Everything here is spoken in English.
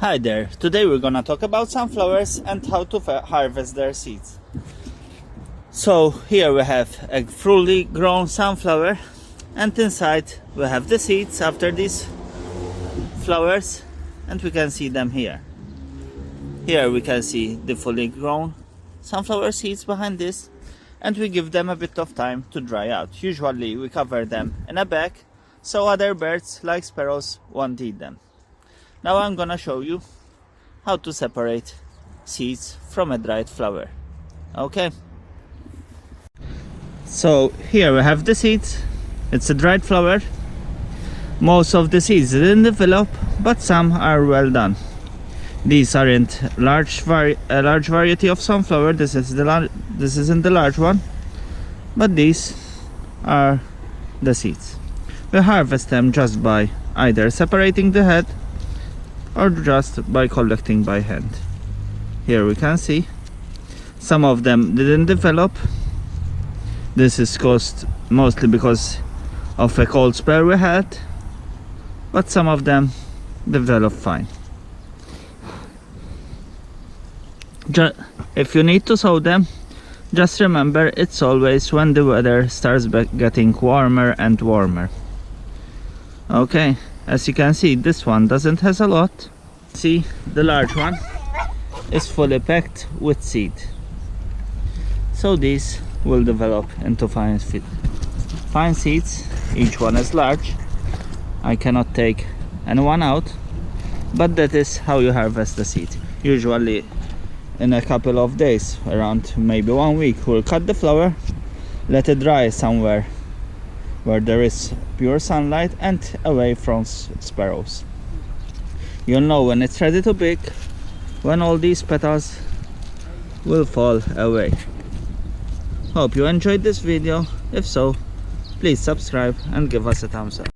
Hi there, today we're gonna talk about sunflowers and how to harvest their seeds. So here we have a fully grown sunflower, and inside we have the seeds after these flowers, and we can see them here. Here we can see the fully grown sunflower seeds behind this, and we give them a bit of time to dry out. Usually we cover them in a bag so other birds like sparrows won't eat them. Now I'm gonna show you how to separate seeds from a dried flower. Okay. So here we have the seeds. It's a dried flower. Most of the seeds didn't develop, but some are well done. These aren't a large variety of sunflower. This isn't the large one, but these are the seeds. We harvest them just by either separating the head or just by collecting by hand. Here we can see some of them didn't develop. This is caused mostly because of a cold spell we had, but some of them develop fine. If you need to sow them, just remember it's always when the weather starts getting warmer and warmer. Okay, as you can see, this one doesn't have a lot. See, the large one is fully packed with seed. So these will develop into fine seeds. Each one is large. I cannot take anyone out, but that is how you harvest the seed. Usually in a couple of days, around maybe 1 week, we'll cut the flower, let it dry somewhere where there is pure sunlight and away from sparrows. You'll know when it's ready to pick, when all these petals will fall away. Hope you enjoyed this video. If so, please subscribe and give us a thumbs up.